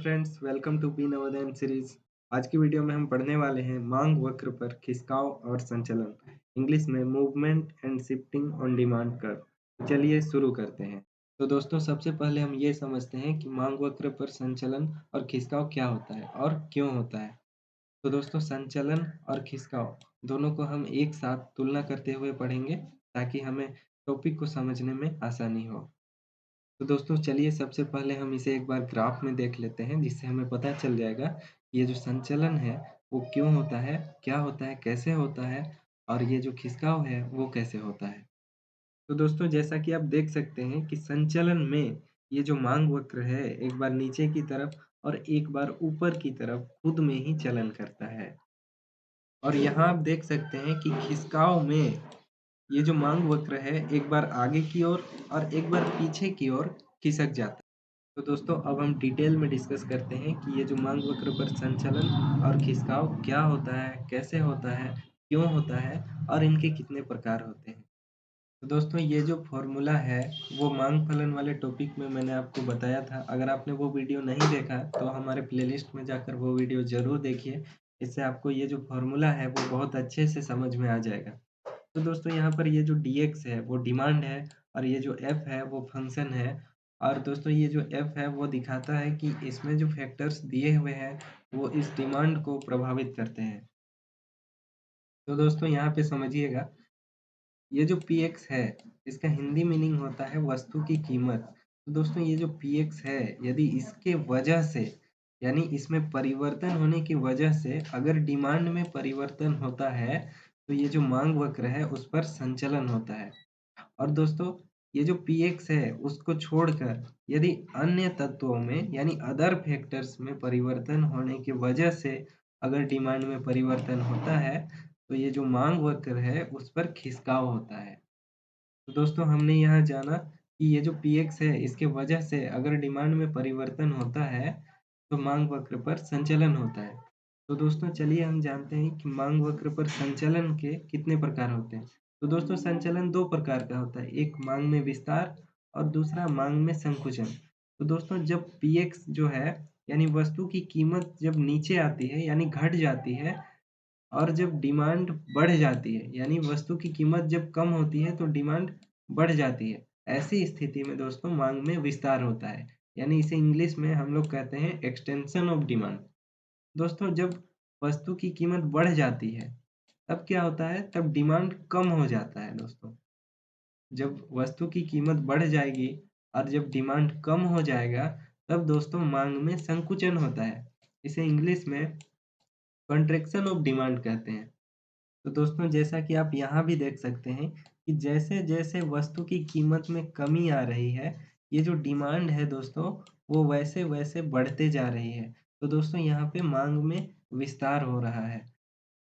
Friends, welcome to be Navodaya series. आज की video में हम पढ़ने वाले हैं मांग वक्र पर खिसकाव और संचलन, इंग्लिश में movement and shifting on demand curve. चलिए शुरू करते हैं। तो दोस्तों, सबसे पहले हम ये समझते हैं कि मांग वक्र पर संचलन और खिसकाव क्या होता है और क्यों होता है। तो दोस्तों, संचलन और खिसकाव दोनों को हम एक साथ तुलना करते हुए पढ़ेंगे ताकि हमें टॉपिक को समझने में आसानी हो। तो दोस्तों, चलिए सबसे पहले हम इसे एक बार ग्राफ में देख लेते हैं, जिससे हमें पता चल जाएगा कि ये जो संचलन है वो क्यों होता है, क्या होता है, कैसे होता है और ये जो खिसकाव है वो कैसे होता है। तो दोस्तों, जैसा कि आप देख सकते हैं कि संचलन में ये जो मांग वक्र है एक बार नीचे की तरफ और एक बार ऊपर की तरफ खुद में ही चलन करता है। और यहाँ आप देख सकते हैं कि खिसकाव में ये जो मांग वक्र है एक बार आगे की ओर और एक बार पीछे की ओर खिसक जाता है। तो दोस्तों, अब हम डिटेल में डिस्कस करते हैं कि ये जो मांग वक्र पर संचलन और खिसकाव क्या होता है, कैसे होता है, क्यों होता है और इनके कितने प्रकार होते हैं। तो दोस्तों, ये जो फॉर्मूला है वो मांग फलन वाले टॉपिक में मैंने आपको बताया था। अगर आपने वो वीडियो नहीं देखा तो हमारे प्लेलिस्ट में जाकर वो वीडियो ज़रूर देखिए। इससे आपको ये जो फॉर्मूला है वो बहुत अच्छे से समझ में आ जाएगा। तो दोस्तों, यहाँ पर ये जो dx है वो डिमांड है और ये जो f है वो फंक्शन है। और दोस्तों, ये जो f है वो दिखाता है कि इसमें जो फैक्टर्स दिए हुए हैं वो इस डिमांड को प्रभावित करते हैं। तो दोस्तों, यहाँ पे समझिएगा, ये जो px है इसका हिंदी मीनिंग होता है वस्तु की कीमत। तो दोस्तों, ये जो px है यदि इसके वजह से यानी इसमें परिवर्तन होने की वजह से अगर डिमांड में परिवर्तन होता है तो ये जो मांग वक्र है उस पर संचलन होता है। और दोस्तों, ये जो px है उसको छोड़कर यदि अन्य तत्वों में यानी अदर फैक्टर्स में परिवर्तन होने की वजह से अगर डिमांड में परिवर्तन होता है तो ये जो मांग वक्र है उस पर खिसकाव होता है। तो दोस्तों, हमने यहाँ जाना कि ये जो px है इसके वजह से अगर डिमांड में परिवर्तन होता है तो मांग वक्र पर संचलन होता है। तो दोस्तों, चलिए हम जानते हैं कि मांग वक्र पर संचलन के कितने प्रकार होते हैं। तो दोस्तों, संचलन दो प्रकार का होता है, एक मांग में विस्तार और दूसरा मांग में संकुचन। तो दोस्तों, जब px जो है यानी वस्तु की कीमत जब नीचे आती है यानी घट जाती है और जब डिमांड बढ़ जाती है यानी वस्तु की कीमत जब कम होती है तो डिमांड बढ़ जाती है, ऐसी स्थिति में दोस्तों मांग में विस्तार होता है। यानी इसे इंग्लिश में हम लोग कहते हैं एक्सटेंशन ऑफ डिमांड। दोस्तों, जब वस्तु की कीमत बढ़ जाती है तब क्या होता है, तब डिमांड कम हो जाता है। दोस्तों, जब वस्तु की कीमत बढ़ जाएगी और जब डिमांड कम हो जाएगा तब दोस्तों मांग में संकुचन होता है। इसे इंग्लिश में कंट्रैक्शन ऑफ डिमांड कहते हैं। तो दोस्तों, जैसा कि आप यहाँ भी देख सकते हैं कि जैसे-जैसे वस्तु की कीमत में कमी आ रही है, ये जो डिमांड है दोस्तों, वो वैसे-वैसे बढ़ते जा रही है। तो दोस्तों, यहाँ पे माँग में विस्तार हो रहा है।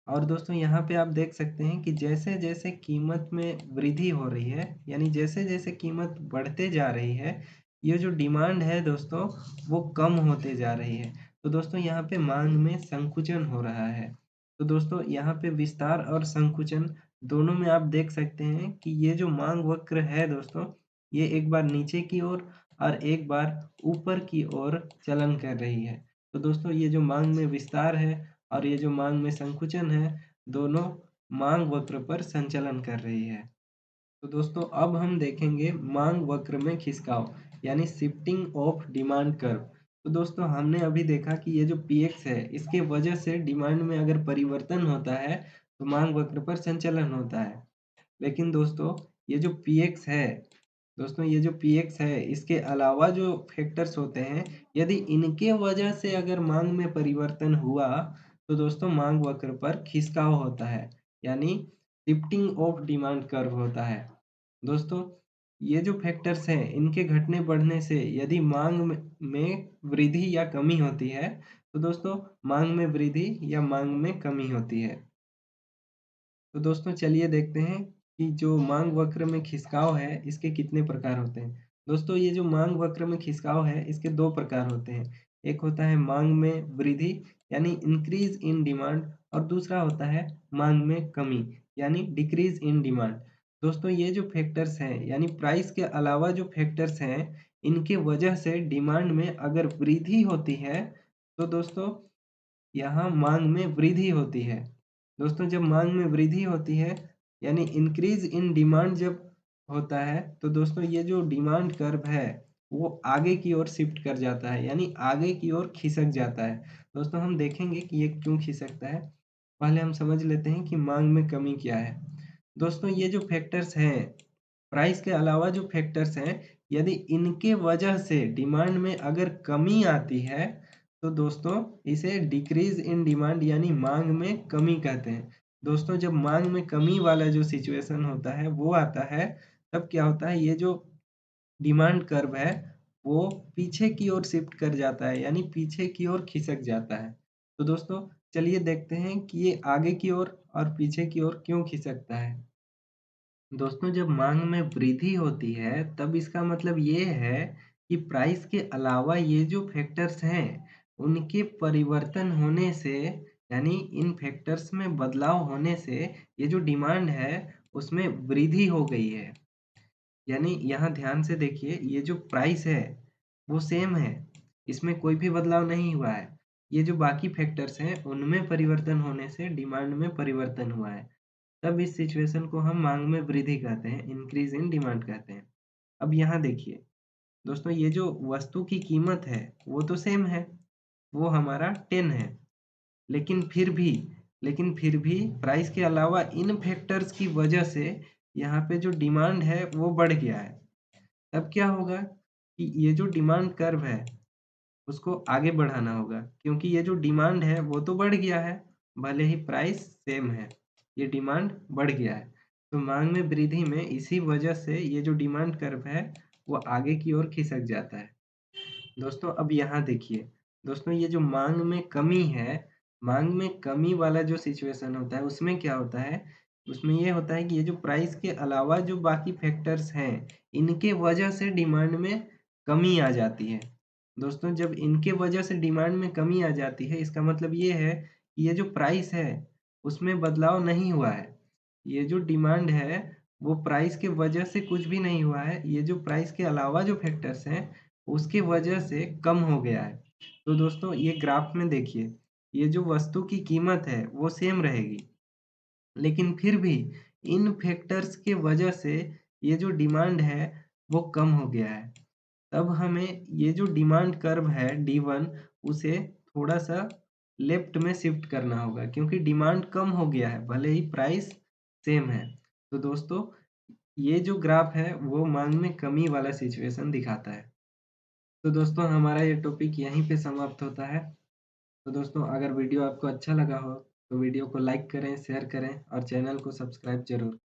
और दोस्तों, यहाँ पे आप देख सकते हैं कि जैसे-जैसे कीमत में वृद्धि हो रही है, यानी जैसे-जैसे कीमत बढ़ते जा रही है, ये जो डिमांड है दोस्तों, वो कम होते जा रही है। तो दोस्तों, यहाँ पे माँग में संकुचन हो रहा है। तो दोस्तों, यहाँ पे विस्तार और संकुचन दोनों में आप देख सकते हैं कि ये जो माँग वक्र है दोस्तों, ये एक बार नीचे की ओर और एक बार ऊपर की ओर चलन कर रही है। तो दोस्तों, ये जो माँग में विस्तार है और ये जो मांग में संकुचन है, दोनों मांग वक्र पर संचलन कर रही है। तो दोस्तों, अब हम देखेंगे मांग वक्र में खिसकाव यानी शिफ्टिंग ऑफ डिमांड कर्व। तो दोस्तों, हमने अभी देखा कि ये जो px है इसके वजह से डिमांड में अगर परिवर्तन होता है तो मांग वक्र पर संचलन होता है। लेकिन दोस्तों, ये जो px है ये जो px है इसके अलावा जो फैक्टर्स होते हैं, यदि इनके वजह से अगर मांग में परिवर्तन हुआ तो दोस्तों मांग वक्र पर खिसकाव होता है, यानी शिफ्टिंग ऑफ डिमांड कर्व होता है। दोस्तों, ये जो फैक्टर्स हैं इनके घटने बढ़ने से यदि मांग में वृद्धि या कमी होती है तो दोस्तों मांग में वृद्धि या मांग में कमी होती है। तो दोस्तों, चलिए देखते हैं कि जो मांग वक्र में खिसकाव है इसके कितने प्रकार होते हैं। दोस्तों, ये जो मांग वक्र में खिसकाव है इसके दो प्रकार होते हैं। एक होता है मांग में वृद्धि यानी इंक्रीज इन डिमांड और दूसरा होता है मांग में कमी यानी डिक्रीज इन डिमांड। दोस्तों, ये जो फैक्टर्स हैं यानी प्राइस के अलावा जो फैक्टर्स हैं इनके वजह से डिमांड में अगर वृद्धि होती है तो दोस्तों यहाँ मांग में वृद्धि होती है। दोस्तों जब मांग में वृद्धि होती है यानी इंक्रीज इन डिमांड जब होता है तो दोस्तों ये जो डिमांड कर्व है वो आगे की ओर शिफ्ट कर जाता है यानी आगे की ओर खिसक जाता है। दोस्तों हम देखेंगे कि ये क्यों खिसकता है। पहले हम समझ लेते हैं कि मांग में कमी क्या है। दोस्तों ये जो फैक्टर्स हैं, प्राइस के अलावा जो फैक्टर्स हैं, यदि इनके वजह से डिमांड में अगर कमी आती है तो दोस्तों इसे डिक्रीज इन डिमांड यानी मांग में कमी कहते हैं। दोस्तों जब मांग में कमी वाला जो सिचुएशन होता है वो आता है तब क्या होता है, ये जो डिमांड कर्व है वो पीछे की ओर शिफ्ट कर जाता है यानी पीछे की ओर खिसक जाता है। तो दोस्तों चलिए देखते हैं कि ये आगे की ओर और पीछे की ओर क्यों खिसकता है। दोस्तों जब मांग में वृद्धि होती है तब इसका मतलब ये है कि प्राइस के अलावा ये जो फैक्टर्स हैं उनके परिवर्तन होने से यानी इन फैक्टर्स में बदलाव होने से ये जो डिमांड है उसमें वृद्धि हो गई है। यानी यहाँ ध्यान से देखिए, ये जो प्राइस है वो सेम है, इसमें कोई भी बदलाव नहीं हुआ है। ये जो बाकी फैक्टर्स हैं उनमें परिवर्तन होने से डिमांड में परिवर्तन हुआ है। तब इस सिचुएशन को हम मांग में वृद्धि कहते हैं, इंक्रीज इन डिमांड कहते हैं। अब यहाँ देखिए दोस्तों, ये जो वस्तु की कीमत है वो तो सेम है, वो हमारा 10 है। लेकिन फिर भी लेकिन फिर भी प्राइस के अलावा इन फैक्टर्स की वजह से यहाँ पे जो डिमांड है वो बढ़ गया है। तब क्या होगा कि ये जो डिमांड कर्व है उसको आगे बढ़ाना होगा, क्योंकि ये जो डिमांड है वो तो बढ़ गया है, भले ही प्राइस सेम है, ये डिमांड बढ़ गया है। तो मांग में वृद्धि में इसी वजह से ये जो डिमांड कर्व है वो आगे की ओर खिसक जाता है। दोस्तों अब यहाँ देखिए, दोस्तों ये जो मांग में कमी है, मांग में कमी वाला जो सिचुएशन होता है उसमें क्या होता है, उसमें ये होता है कि ये जो प्राइस के अलावा जो बाकी फैक्टर्स हैं इनके वजह से डिमांड में कमी आ जाती है। दोस्तों जब इनके वजह से डिमांड में कमी आ जाती है इसका मतलब ये है कि ये जो प्राइस है उसमें बदलाव नहीं हुआ है। ये जो डिमांड है वो प्राइस के वजह से कुछ भी नहीं हुआ है, ये जो प्राइस के अलावा जो फैक्टर्स हैं उसकी वजह से कम हो गया है। तो दोस्तों ये ग्राफ में देखिए, ये जो वस्तु की कीमत है वो सेम रहेगी, लेकिन फिर भी इन फैक्टर्स के वजह से ये जो डिमांड है वो कम हो गया है। तब हमें ये जो डिमांड कर्व है D1 उसे थोड़ा-सा लेफ्ट में शिफ्ट करना होगा, क्योंकि डिमांड कम हो गया है, भले ही प्राइस सेम है। तो दोस्तों ये जो ग्राफ है वो माँग में कमी वाला सिचुएशन दिखाता है। तो दोस्तों हमारा ये टॉपिक यहीं पे समाप्त होता है। तो दोस्तों अगर वीडियो आपको अच्छा लगा हो तो वीडियो को लाइक करें, शेयर करें और चैनल को सब्सक्राइब ज़रूर।